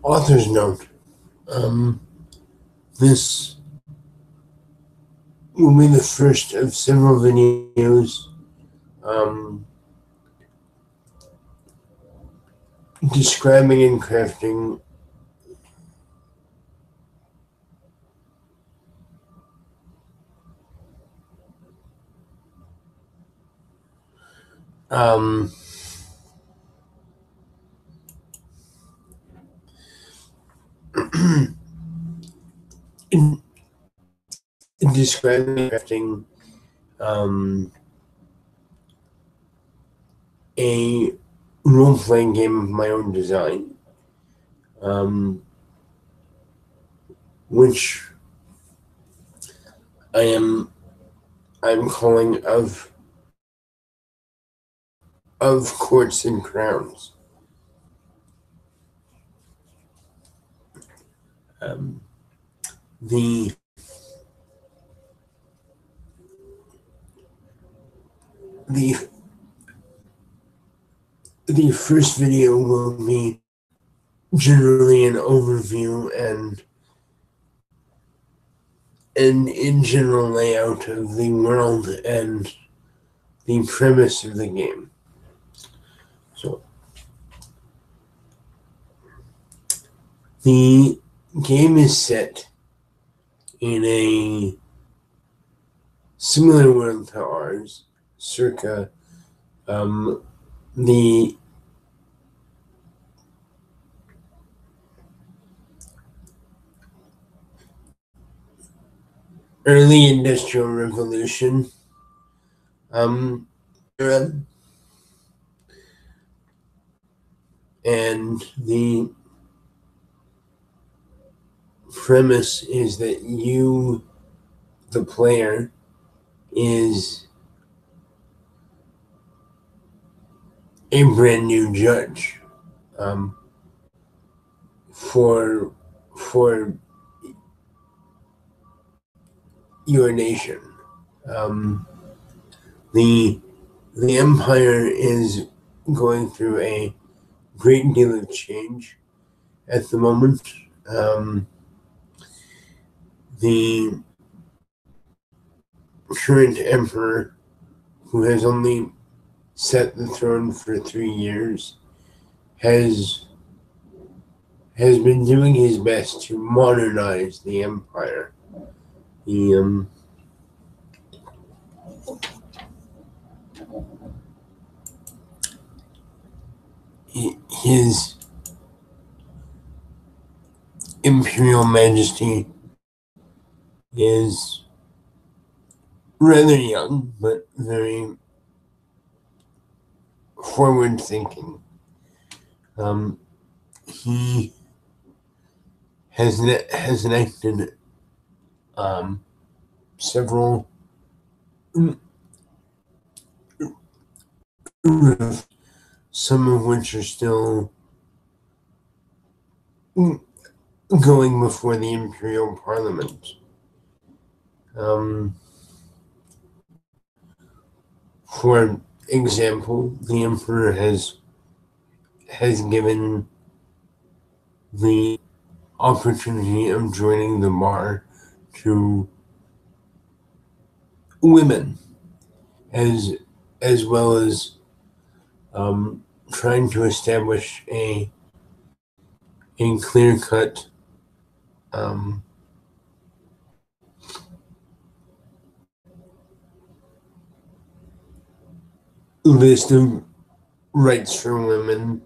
Author's note. This will be the first of several videos describing and crafting in describing and crafting a role-playing game of my own design, which I'm calling of Courts and Crowns. The first video will be generally an overview and in general layout of the world and the premise of the game. So the game is set in a similar world to ours, circa the early Industrial Revolution era, and the premise is that you, the player, is a brand new judge for your nation. The empire is going through a great deal of change at the moment. The current emperor, who has only sat the throne for 3 years, has been doing his best to modernize the empire. His Imperial Majesty is rather young, but very forward-thinking. He has enacted several some of which are still going before the Imperial Parliament. For example, the Emperor has given the opportunity of joining the bar to women, as well as trying to establish a clear-cut list of rights for women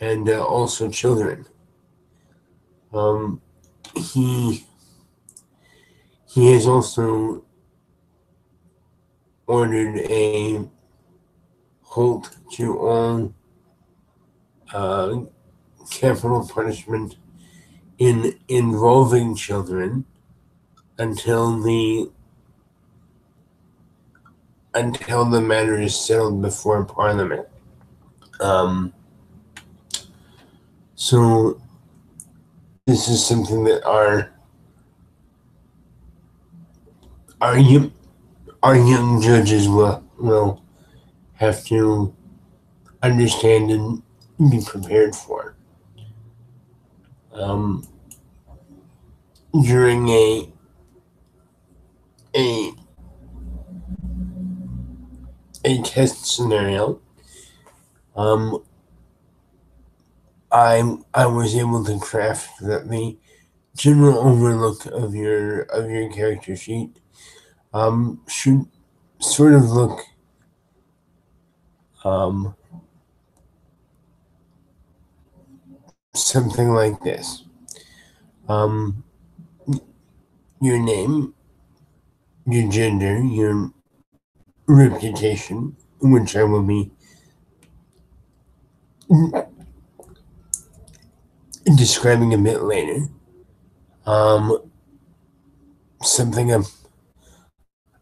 and also children. He has also ordered a halt to all capital punishment involving children until the matter is settled before Parliament. So this is something that our young judges will have to understand and be prepared for. um, during a test scenario, I was able to craft that the general overlook of your character sheet should sort of look something like this. Your name, your gender, your reputation, which I will be describing a bit later. Something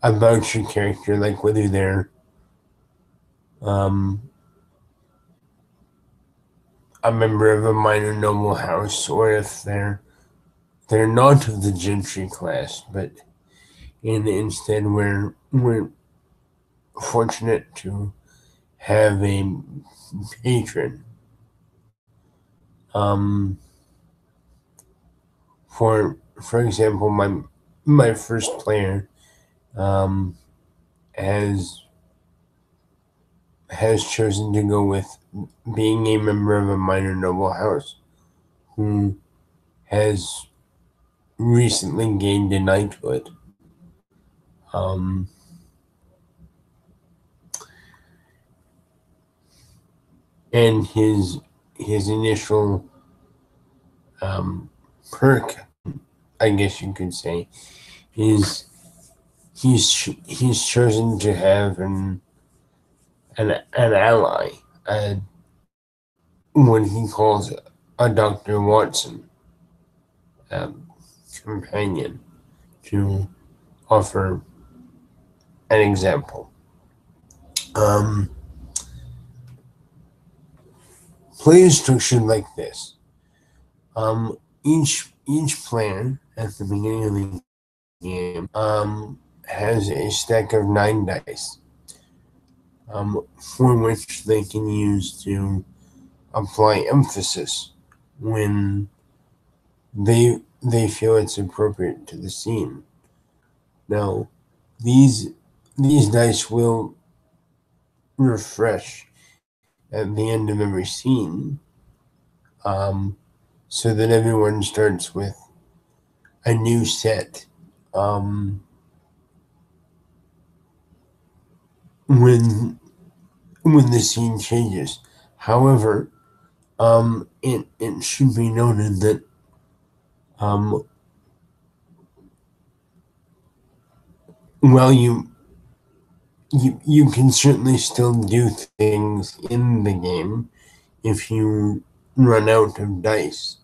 about your character, like whether they're a member of a minor noble house, or if they're not of the gentry class, but instead we're fortunate to have a patron. For example, my first player has chosen to go with being a member of a minor noble house who has recently gained a knighthood. And his initial perk, I guess you could say, is he's chosen to have an ally, what he calls a Dr. Watson companion, to offer an example. Play is structured like this. Each player at the beginning of the game has a stack of 9 dice, for which they can use to apply emphasis when they feel it's appropriate to the scene. Now, these dice will refresh at the end of every scene, so that everyone starts with a new set when the scene changes. However, it should be noted that while you can certainly still do things in the game if you run out of dice.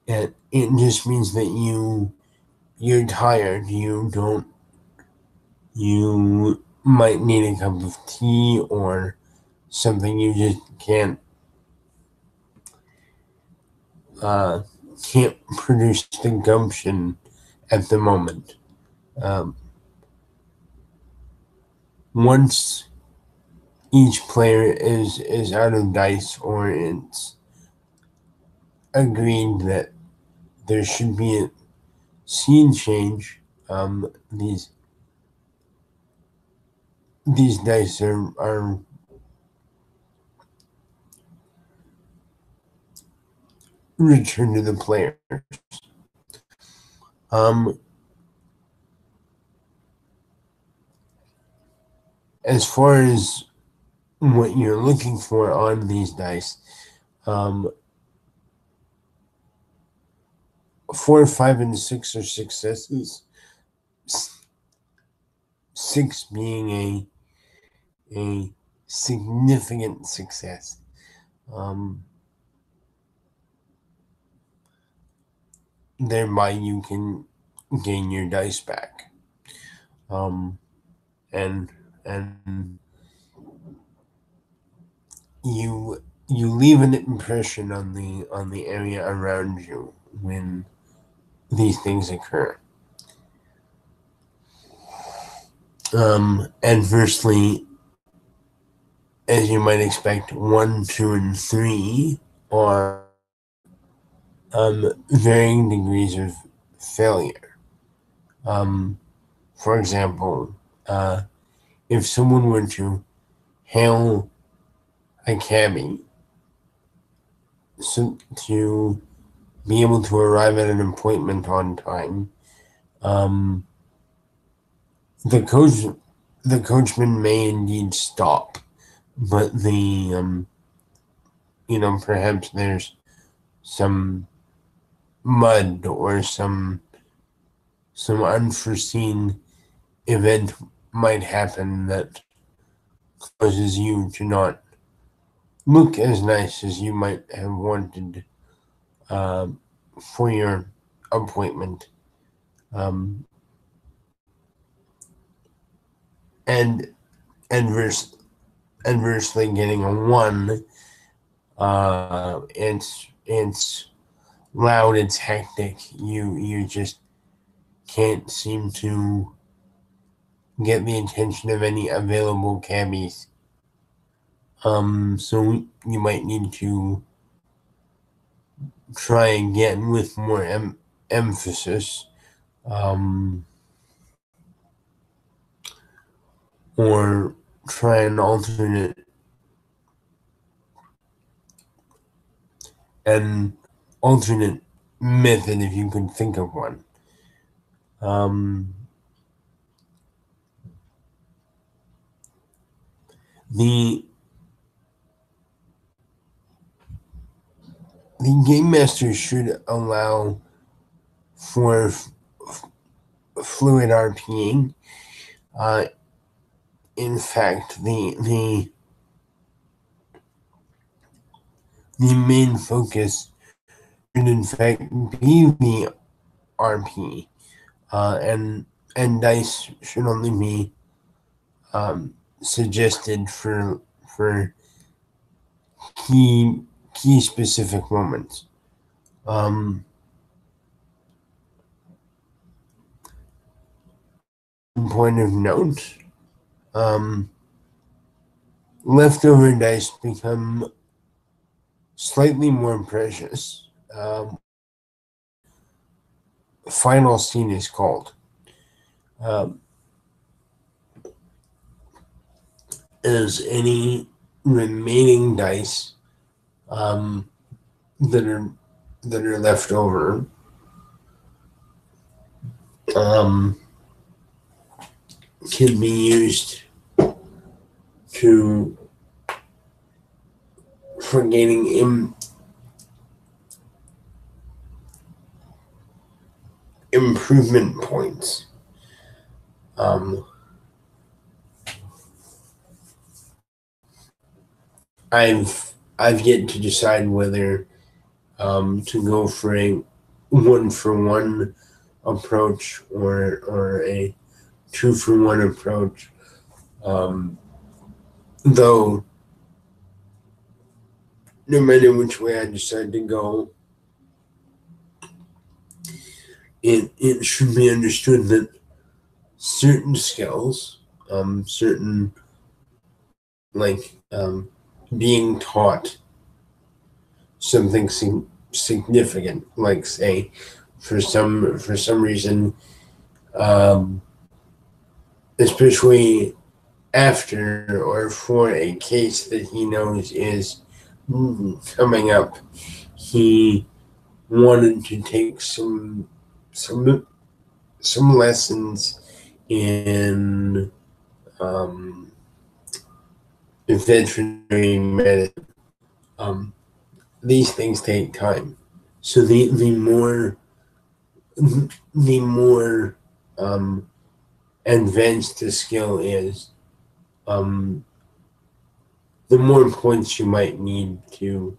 It just means that you're tired. You might need a cup of tea or something. You just can't produce the gumption at the moment. Once each player is out of dice, or it's agreed that there should be a scene change, these dice are returned to the player. As far as what you're looking for on these dice, 4, 5, and 6 are successes. 6 being a significant success. Thereby you can gain your dice back. And you leave an impression on the area around you when these things occur. Adversely, as you might expect, 1, 2, and 3 are varying degrees of failure. For example, if someone were to hail a cabbie to be able to arrive at an appointment on time, um, the coachman may indeed stop, but perhaps there's some mud or some unforeseen event might happen that causes you to not look as nice as you might have wanted for your appointment. Um, and adversely getting a 1, it's loud, it's hectic. You just can't seem to get the attention of any available cabbies. So you might need to try again with more emphasis, or try an alternate method if you can think of one. The game master should allow for fluid RPing. In fact, the main focus should in fact be the RP, and dice should only be suggested for key specific moments. Point of note, leftover dice become slightly more precious. Final scene is called. As any remaining dice that are left over can be used for gaining improvement points. I've yet to decide whether to go for a 1-for-1 approach or a 2-for-1 approach. Though no matter which way I decide to go, it should be understood that certain skills, certain being taught something significant, like say for some reason, especially after or for a case that he knows is coming up, he wanted to take some lessons in veterinary medicine. These things take time, so the more advanced the skill is, the more points you might need to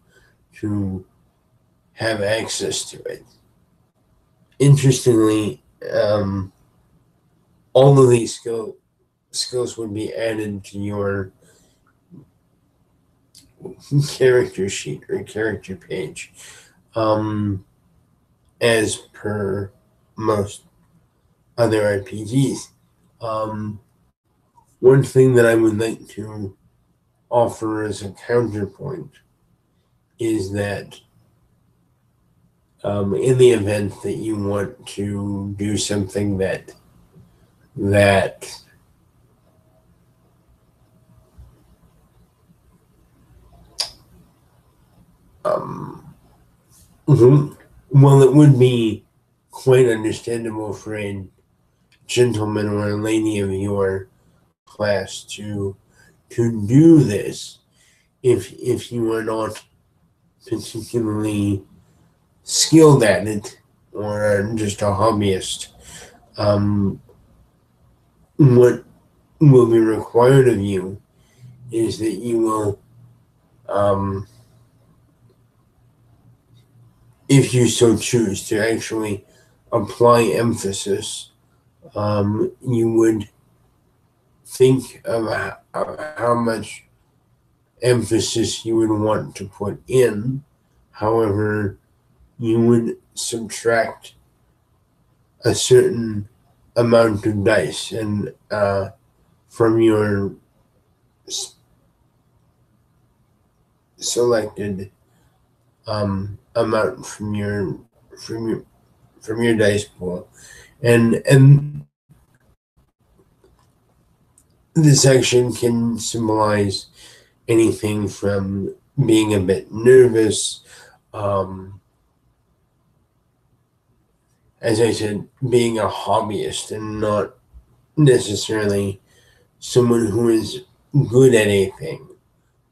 have access to it. Interestingly, all of these skills would be added to your character sheet or character page, as per most other RPGs. One thing that I would like to offer as a counterpoint is that in the event that you want to do something that um, well, it would be quite understandable for a gentleman or a lady of your class to do this if you are not particularly skilled at it or just a hobbyist. What will be required of you is that you will, if you so choose to actually apply emphasis, you would think of how much emphasis you would want to put in. However, you would subtract a certain amount of dice and from your selected amount from your dice pool, and this action can symbolize anything from being a bit nervous, as I said, being a hobbyist and not necessarily someone who is good at anything.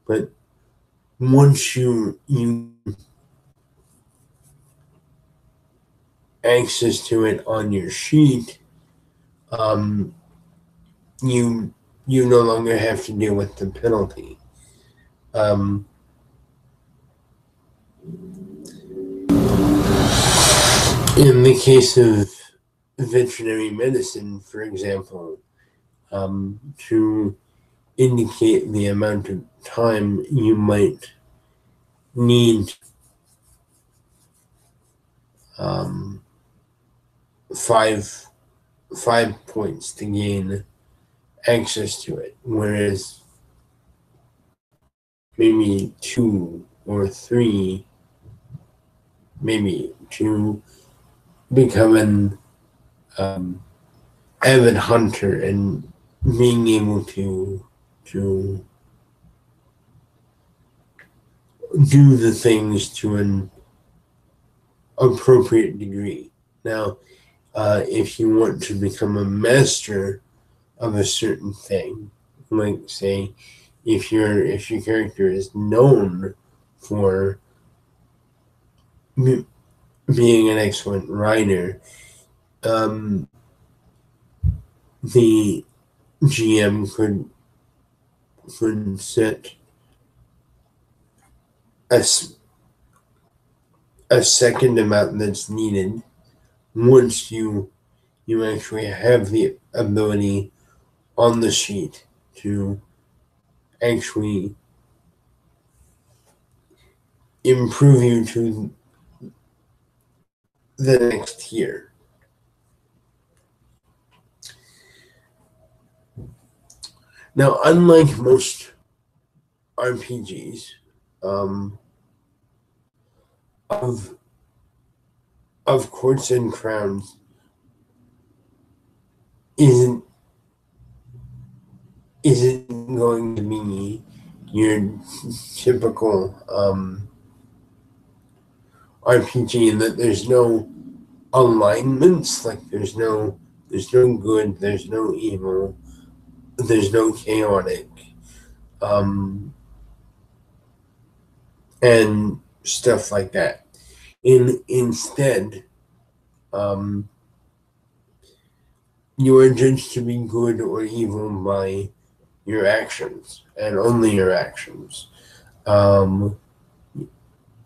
But once you access to it on your sheet, you no longer have to deal with the penalty. In the case of veterinary medicine, for example, to indicate the amount of time you might need five points to gain access to it, whereas maybe 2 or 3, maybe to become an avid hunter and being able to do the things to an appropriate degree. Now, if you want to become a master of a certain thing, like say, if your character is known for being an excellent writer, the GM could set a second amount that's needed once you actually have the ability on the sheet to actually improve you to the next tier. Now, unlike most RPGs, of Courts and Crowns isn't going to be your typical RPG in that there's no alignments, like there's no good, there's no evil, there's no chaotic, and stuff like that. Instead, you are judged to be good or evil by your actions and only your actions.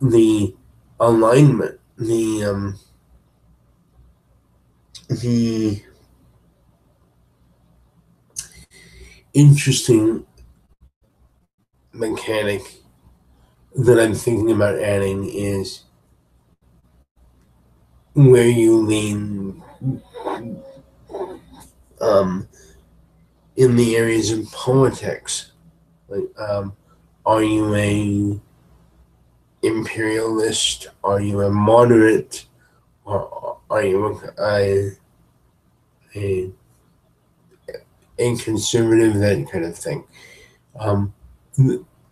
The alignment, the interesting mechanic that I'm thinking about adding is where you lean in the areas of politics. Like, are you imperialist? Are you a moderate? Or are you a, a conservative? That kind of thing. Um,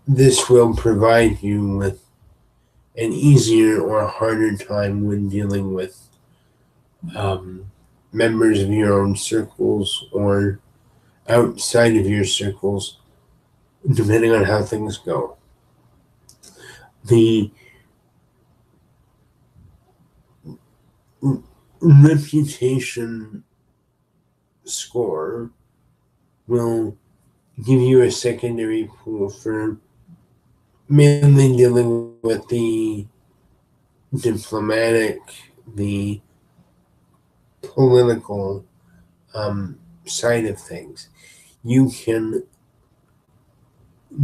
this will provide you with an easier or harder time when dealing with members of your own circles or outside of your circles, depending on how things go. The reputation score will give you a secondary pool for mainly dealing with the diplomatic, the political side of things. You can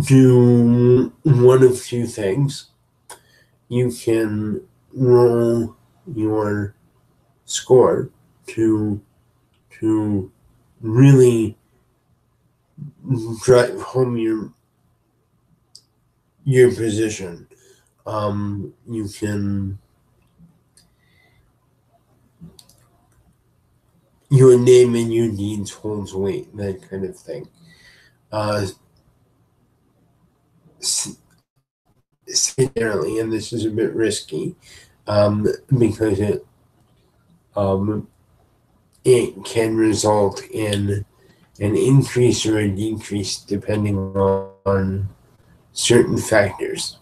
do one of two things. You can roll your score to really drive home your position. You can your name and your deeds holds weight, that kind of thing. Secondarily, and this is a bit risky, because it can result in an increase or a decrease depending on certain factors.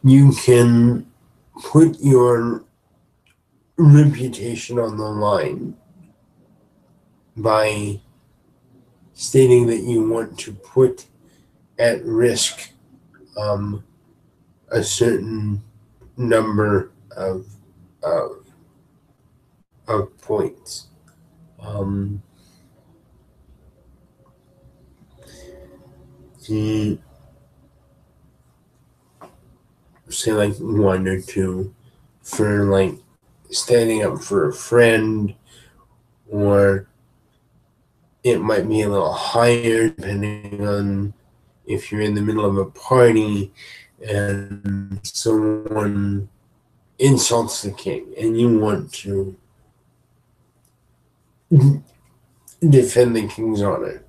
You can put your reputation on the line by stating that you want to put at risk a certain number of points. Say like 1 or 2 for like standing up for a friend, or it might be a little higher depending on if you're in the middle of a party and someone insults the king and you want to defend the king's honor.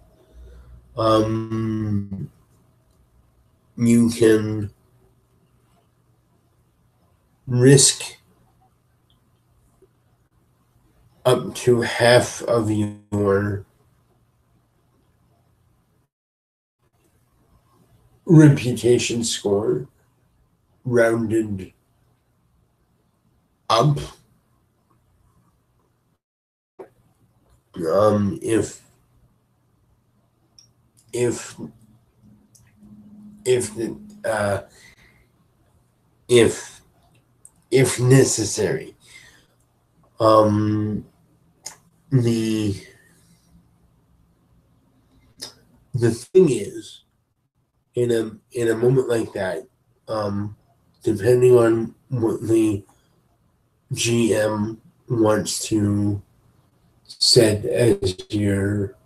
You can risk up to half of your reputation score rounded up. If necessary. The thing is, in a moment like that, depending on what the GM wants to set as your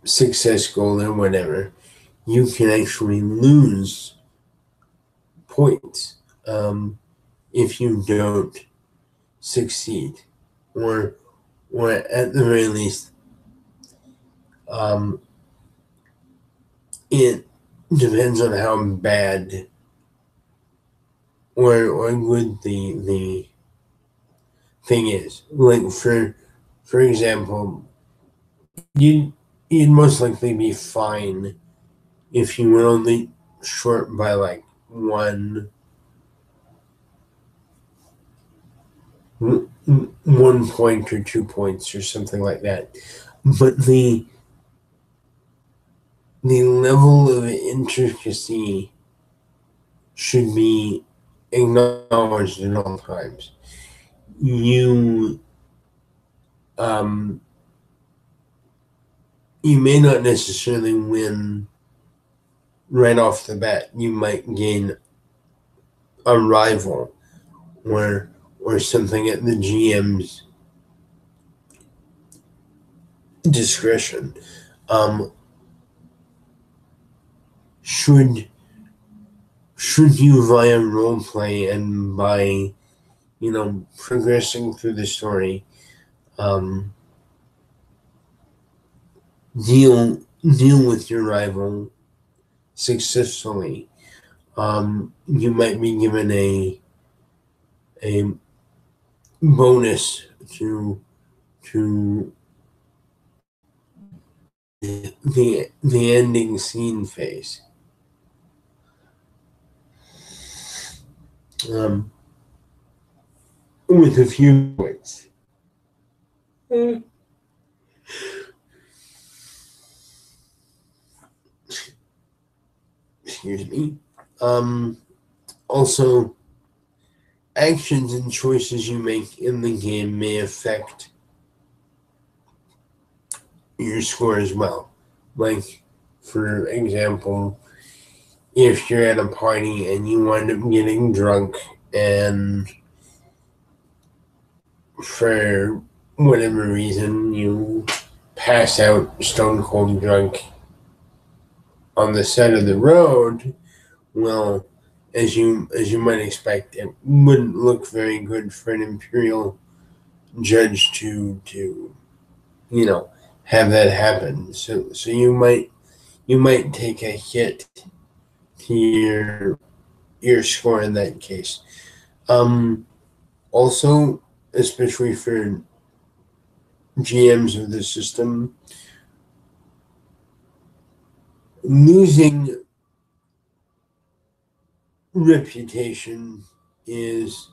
success goal or whatever, you can actually lose points if you don't succeed, or at the very least, it depends on how bad or good the thing is. Like for example, you'd most likely be fine if you were only short by like one point or 2 points or something like that. But the level of intricacy should be acknowledged at all times. You may not necessarily win right off the bat. You might gain a rival or something at the GM's discretion. Should you, via roleplay and by progressing through the story, deal with your rival successfully, you might be given a bonus to the ending scene phase. With a few points. Excuse me. Also, actions and choices you make in the game may affect your score as well. Like, for example, if you're at a party and you wind up getting drunk and for whatever reason you pass out stone cold drunk on the side of the road, well, as you might expect, it wouldn't look very good for an imperial judge to have that happen. So you might take a hit to your score in that case. Also, especially for GMs of the system, losing reputation is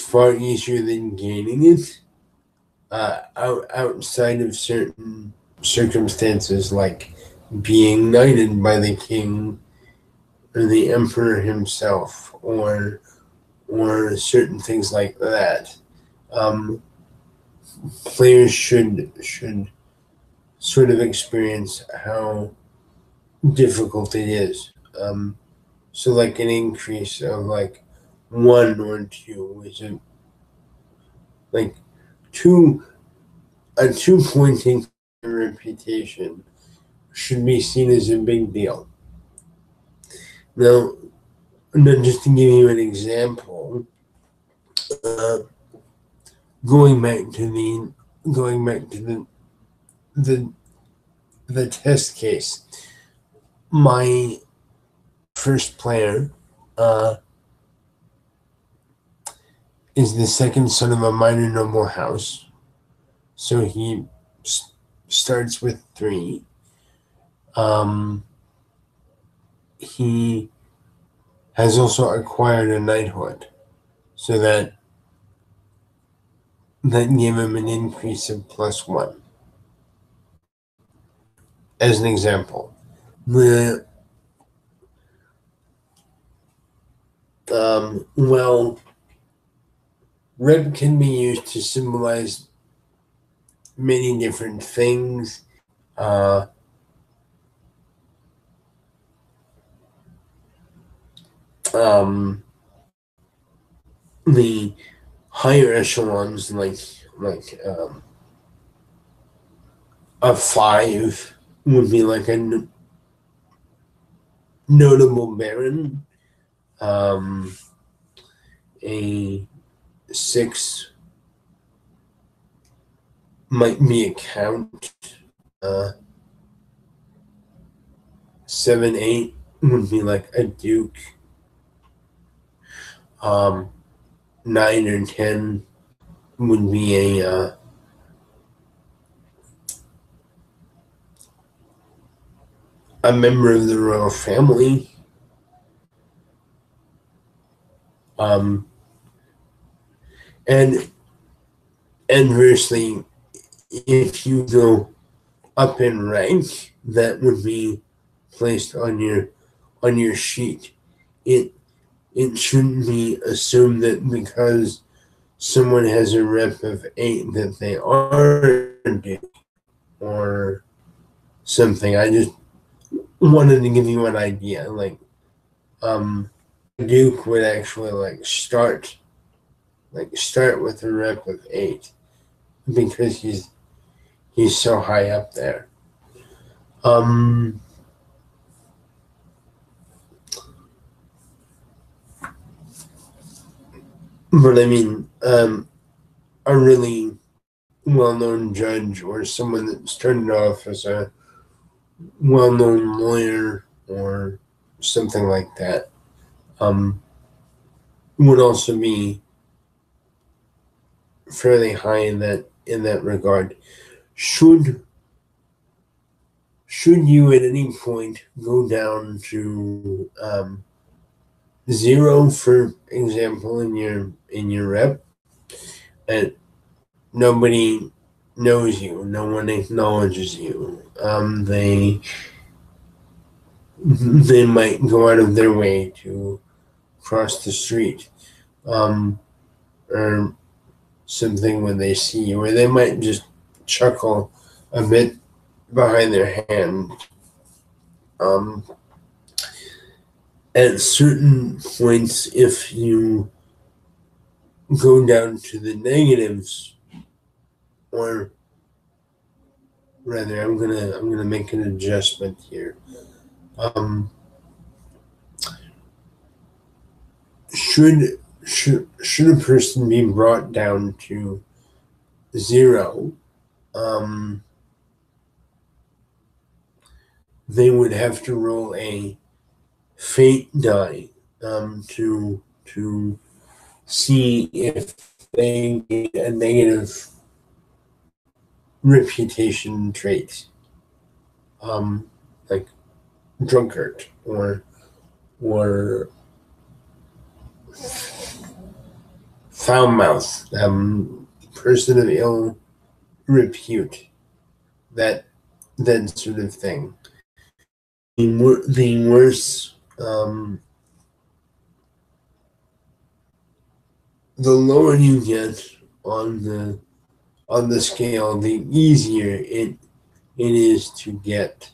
far easier than gaining it. Outside of certain circumstances, like being knighted by the king or the emperor himself, or certain things like that, players should sort of experience how difficult it is. So like an increase of like 1 or 2 is like a 2-point increase in reputation should be seen as a big deal. Now, just to give you an example, going back to the test case, my first player is the second son of a minor noble house, so he starts with 3. He has also acquired a knighthood, so that gave him an increase of +1. As an example, red can be used to symbolize many different things. The higher echelons, like a 5 would be like a notable baron. A 6 might be a count. 7, 8 would be like a duke. 9 or 10 would be a member of the royal family. And inversely, if you go up in rank, that would be placed on your sheet. It shouldn't be assumed that because someone has a rep of 8 that they are a duke or something. I just wanted to give you an idea. Like, duke would actually start with a rep of 8, because he's so high up there. But I mean, a really well-known judge or someone that started off as a well-known lawyer or something like that would also be fairly high in that regard. Should you at any point go down to 0, for example, in your rep, and nobody knows you, no one acknowledges you, they might go out of their way to cross the street, or something when they see you, or they might just chuckle a bit behind their hand. At certain points, if you go down to the negatives, or rather, I'm gonna make an adjustment here. Should a person be brought down to 0, they would have to roll a fate die to see if they get a negative reputation trait, like drunkard or foul mouth, person of ill repute, that sort of thing. The worse, the lower you get on the scale, the easier it is to get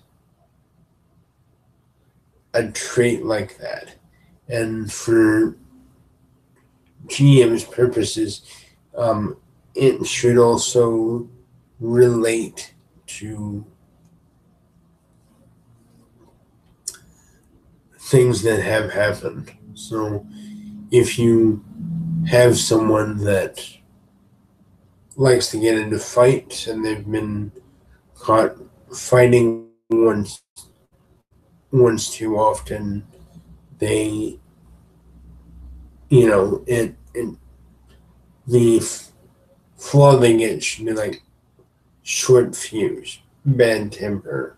a trait like that. And for GM's purposes, it should also relate to things that have happened. So if you have someone that likes to get into fights and they've been caught fighting once too often, they, the flaw they get should be like short fuse, bad temper,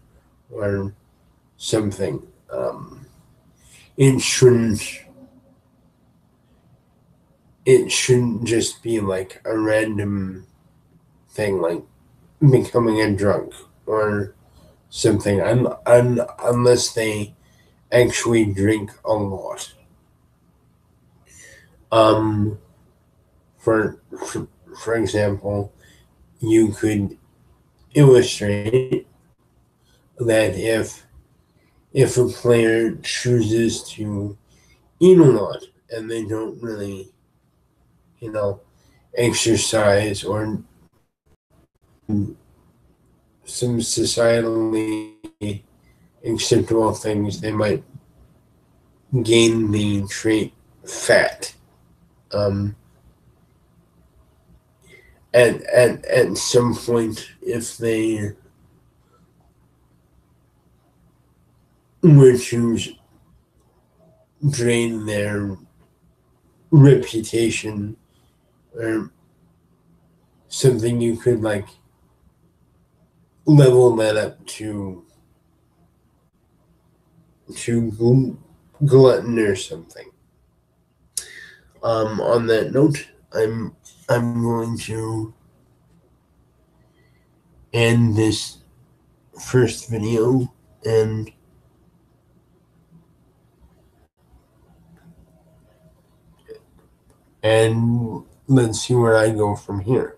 or something. It shouldn't just be like a random thing, like becoming a drunk or something, unless they actually drink a lot. For example, you could illustrate that if a player chooses to eat a lot and they don't really, exercise or some societally acceptable things, they might gain the trait fat. At some point, if they were to drain their reputation or something, you could like level that up to glutton or something. On that note, I'm going to end this first video and let's see where I go from here.